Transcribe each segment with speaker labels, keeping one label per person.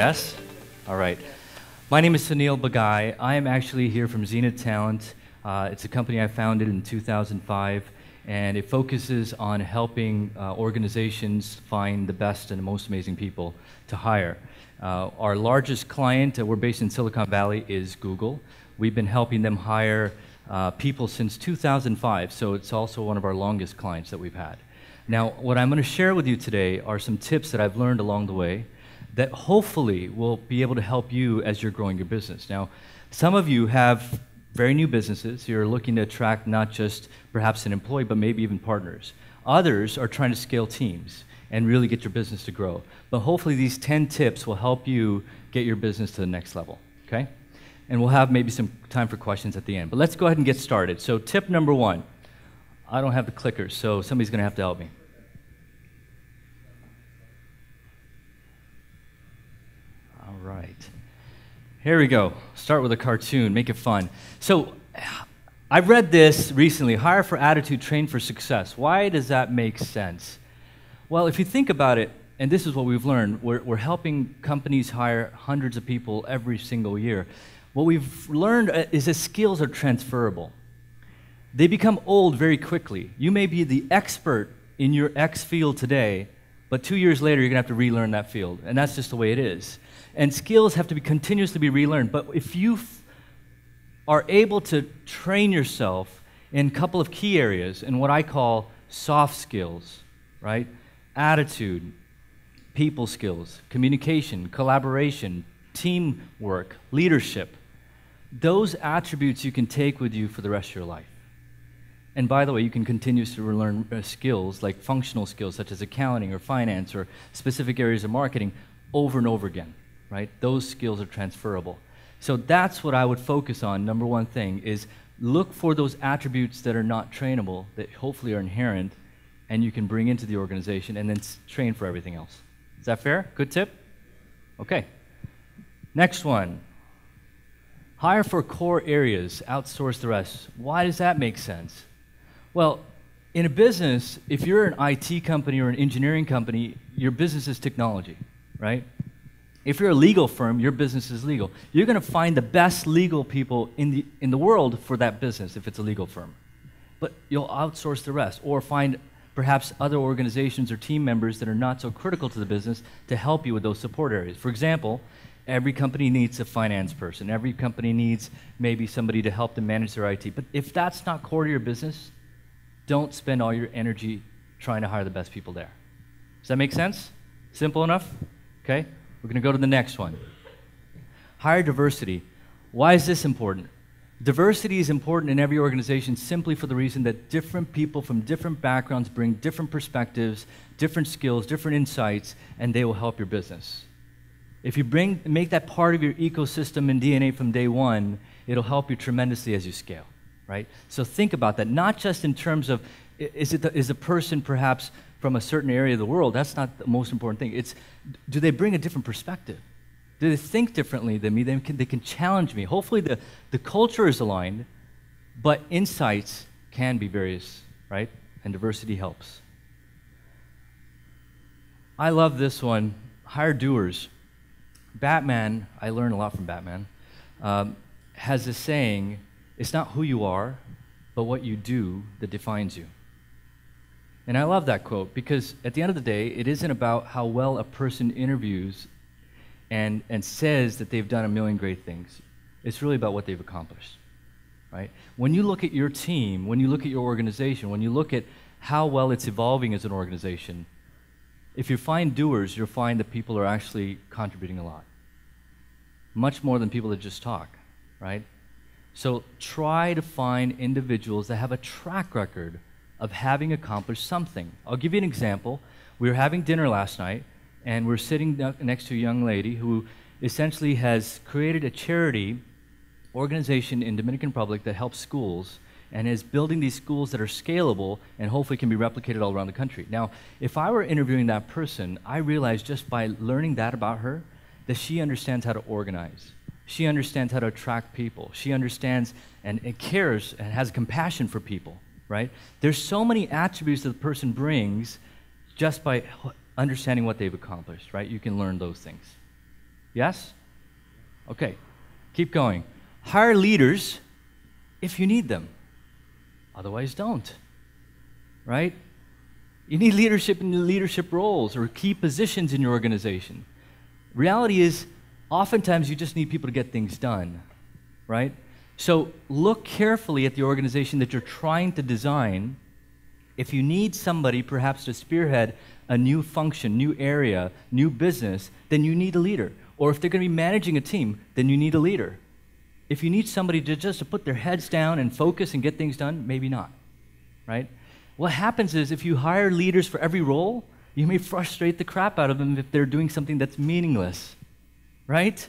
Speaker 1: Yes? All right. My name is Sunil Bagai. I am actually here from Zenith Talent. It's a company I founded in 2005, and it focuses on helping organizations find the best and the most amazing people to hire. Our largest client, we're based in Silicon Valley, is Google. We've been helping them hire people since 2005, so it's also one of our longest clients that we've had. Now, what I'm going to share with you today are some tips that I've learned along the way that hopefully will be able to help you as you're growing your business. Now, some of you have very new businesses. You're looking to attract not just perhaps an employee, but maybe even partners. Others are trying to scale teams and really get your business to grow. But hopefully these 10 tips will help you get your business to the next level, okay? And we'll have maybe some time for questions at the end. But let's go ahead and get started. So tip number 1. I don't have the clickers, so somebody's going to have to help me. All right. Here we go. Start with a cartoon. Make it fun. So I read this recently. Hire for attitude, train for success. Why does that make sense? Well, if you think about it, and this is what we've learned, we're helping companies hire hundreds of people every single year. What we've learned is that skills are transferable. They become old very quickly. You may be the expert in your X field today, but 2 years later, you're going to have to relearn that field. And that's just the way it is. And skills have to be continuously be relearned. But if you are able to train yourself in a couple of key areas, in what I call soft skills, right? Attitude, people skills, communication, collaboration, teamwork, leadership, those attributes you can take with you for the rest of your life. And by the way, you can continuously learn skills like functional skills such as accounting or finance or specific areas of marketing over and over again, right? Those skills are transferable. So that's what I would focus on. Number one thing is look for those attributes that are not trainable, that hopefully are inherent, and you can bring into the organization and then train for everything else. Is that fair? Good tip? Okay. Next one. Hire for core areas, outsource the rest. Why does that make sense? Well, in a business, if you're an IT company or an engineering company, your business is technology, right? If you're a legal firm, your business is legal. You're going to find the best legal people in the world for that business if it's a legal firm. But you'll outsource the rest or find perhaps other organizations or team members that are not so critical to the business to help you with those support areas. For example, every company needs a finance person. Every company needs maybe somebody to help them manage their IT. But if that's not core to your business, don't spend all your energy trying to hire the best people there. Does that make sense? Simple enough? Okay. We're going to go to the next one. Hire diversity. Why is this important? Diversity is important in every organization simply for the reason that different people from different backgrounds bring different perspectives, different skills, different insights, and they will help your business. If you make that part of your ecosystem and DNA from day one, it'll help you tremendously as you scale, right? So think about that, not just in terms of is the person perhaps from a certain area of the world. That's not the most important thing. It's, do they bring a different perspective? Do they think differently than me? They can challenge me. Hopefully the culture is aligned, but insights can be various, right? And diversity helps. I love this one. Hire doers. Batman, I learned a lot from Batman, has this saying, it's not who you are, but what you do that defines you. And I love that quote because at the end of the day, it isn't about how well a person interviews and says that they've done a million great things. It's really about what they've accomplished, right? When you look at your team, when you look at your organization, when you look at how well it's evolving as an organization, if you find doers, you'll find that people are actually contributing a lot. Much more than people that just talk, right? So try to find individuals that have a track record of having accomplished something. I'll give you an example. We were having dinner last night, and we're sitting next to a young lady who essentially has created a charity organization in Dominican Republic that helps schools and is building these schools that are scalable and hopefully can be replicated all around the country. Now, if I were interviewing that person, I realized just by learning that about her, that she understands how to organize. She understands how to attract people. She understands and cares and has compassion for people, right? There's so many attributes that the person brings just by understanding what they've accomplished, right? You can learn those things. Yes? Okay, keep going. Hire leaders if you need them. Otherwise, don't. Right? You need leadership in leadership roles or key positions in your organization. Reality is, oftentimes you just need people to get things done, right? So look carefully at the organization that you're trying to design. If you need somebody perhaps to spearhead a new function, new area, new business, then you need a leader. Or if they're going to be managing a team, then you need a leader. If you need somebody to just to put their heads down and focus and get things done, maybe not, right? What happens is if you hire leaders for every role, you may frustrate the crap out of them if they're doing something that's meaningless, right?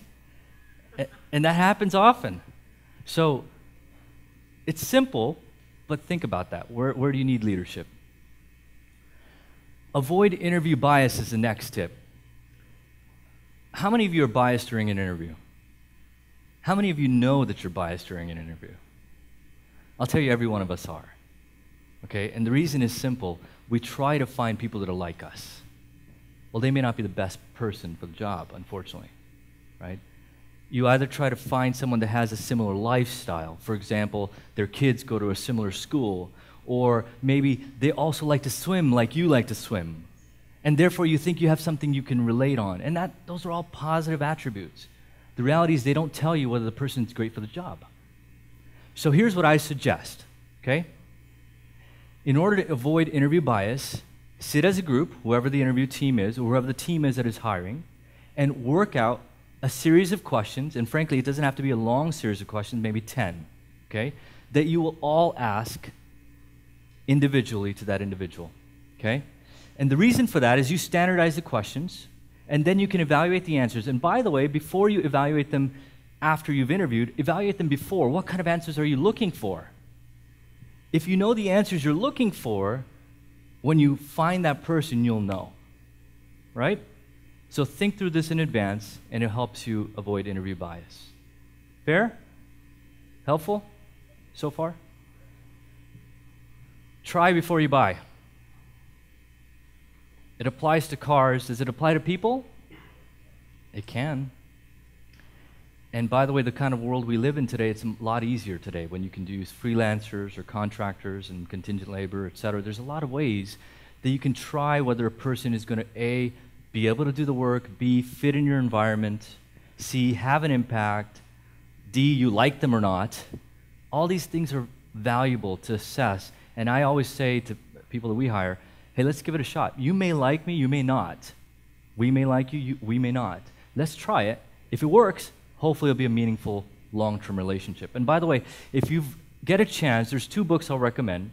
Speaker 1: And that happens often. So it's simple, but think about that. Where do you need leadership? Avoid interview bias is the next tip. How many of you are biased during an interview? How many of you know that you're biased during an interview? I'll tell you, every one of us are. Okay, and the reason is simple. We try to find people that are like us. Well, they may not be the best person for the job, unfortunately, right? You either try to find someone that has a similar lifestyle. For example, their kids go to a similar school, or maybe they also like to swim like you like to swim, and therefore you think you have something you can relate on, and those are all positive attributes. The reality is they don't tell you whether the person's great for the job. So here's what I suggest, okay? In order to avoid interview bias, sit as a group, whoever the interview team is, or whoever the team is that is hiring, and work out a series of questions, and frankly, it doesn't have to be a long series of questions, maybe 10, okay, that you will all ask individually to that individual, okay? And the reason for that is you standardize the questions, and then you can evaluate the answers. And by the way, before you evaluate them after you've interviewed, evaluate them before. What kind of answers are you looking for? If you know the answers you're looking for, when you find that person, you'll know, right? So think through this in advance, and it helps you avoid interview bias. Fair? Helpful so far? Try before you buy. It applies to cars. Does it apply to people? It can. And by the way, the kind of world we live in today, it's a lot easier today when you can use freelancers or contractors and contingent labor, et cetera. There's a lot of ways that you can try whether a person is going to, A, be able to do the work, B, fit in your environment, C, have an impact, D, you like them or not. All these things are valuable to assess. And I always say to people that we hire, hey, let's give it a shot. You may like me, you may not. We may like you, we may not. Let's try it. If it works, hopefully it'll be a meaningful long-term relationship. And by the way, if you get a chance, there's 2 books I'll recommend.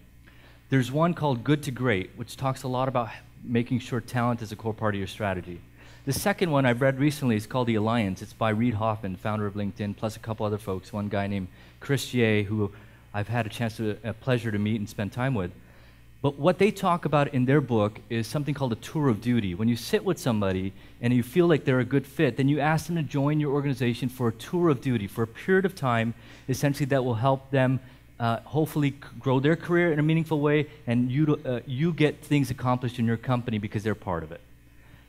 Speaker 1: There's one called Good to Great, which talks a lot about making sure talent is a core part of your strategy. The second one I've read recently is called The Alliance. It's by Reid Hoffman, founder of LinkedIn, plus a couple other folks. One guy named Chris Ye, who I've had a pleasure to meet and spend time with. But what they talk about in their book is something called a tour of duty. When you sit with somebody and you feel like they're a good fit, then you ask them to join your organization for a tour of duty for a period of time, essentially that will help them hopefully grow their career in a meaningful way, and you get things accomplished in your company because they're part of it.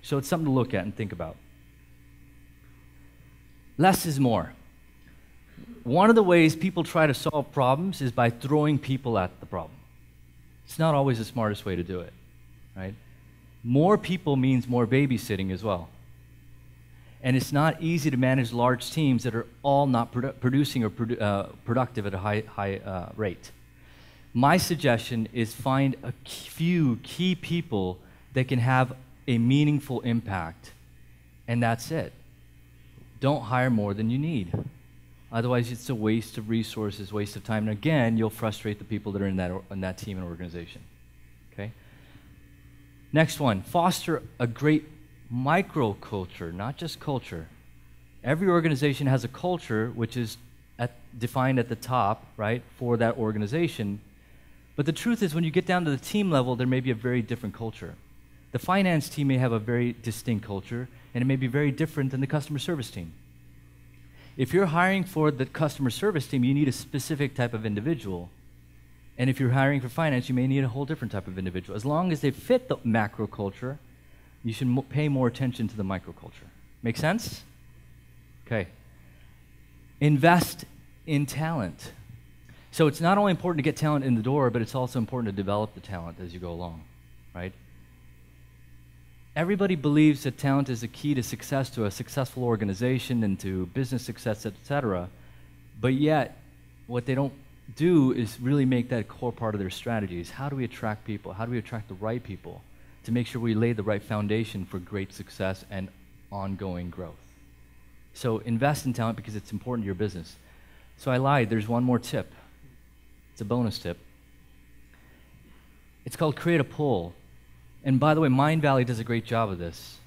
Speaker 1: So it's something to look at and think about. Less is more. One of the ways people try to solve problems is by throwing people at the problem. It's not always the smartest way to do it, right? More people means more babysitting as well. And it's not easy to manage large teams that are all not producing or productive at a high rate. My suggestion is find a few key people that can have a meaningful impact, and that's it. Don't hire more than you need. Otherwise, it's a waste of resources, waste of time. And again, you'll frustrate the people that are in that team and organization. Okay? Next one, foster a great microculture, not just culture. Every organization has a culture which is defined at the top, right, for that organization. But the truth is, when you get down to the team level, there may be a very different culture. The finance team may have a very distinct culture, and it may be very different than the customer service team. If you're hiring for the customer service team, you need a specific type of individual. And if you're hiring for finance, you may need a whole different type of individual. As long as they fit the macro culture, you should pay more attention to the microculture. Make sense? Okay. Invest in talent. So it's not only important to get talent in the door, but it's also important to develop the talent as you go along, right? Everybody believes that talent is a key to success, to a successful organization and to business success, etc. But yet, what they don't do is really make that a core part of their strategies. How do we attract people? How do we attract the right people to make sure we lay the right foundation for great success and ongoing growth? So invest in talent because it's important to your business. So I lied, there's one more tip. It's a bonus tip. It's called create a pool. And by the way, Mind Valley does a great job of this.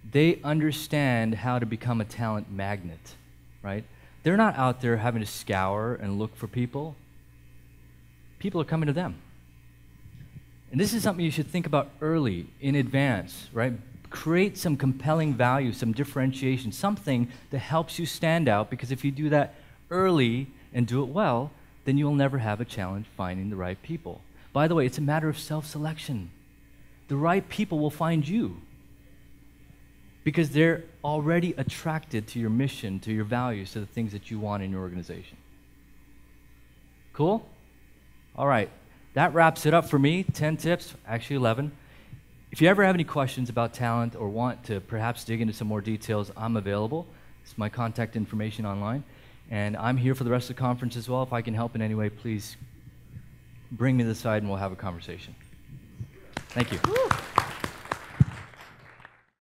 Speaker 1: They understand how to become a talent magnet, right? They're not out there having to scour and look for people. People are coming to them. And this is something you should think about early, in advance, right? Create some compelling value, some differentiation, something that helps you stand out, because if you do that early and do it well, then you'll never have a challenge finding the right people. By the way, it's a matter of self-selection. The right people will find you because they're already attracted to your mission, to your values, to the things that you want in your organization. Cool? All right. That wraps it up for me. 10 tips, actually 11. If you ever have any questions about talent or want to perhaps dig into some more details, I'm available. It's my contact information online. And I'm here for the rest of the conference as well. If I can help in any way, please bring me to the side and we'll have a conversation. Thank you. Woo.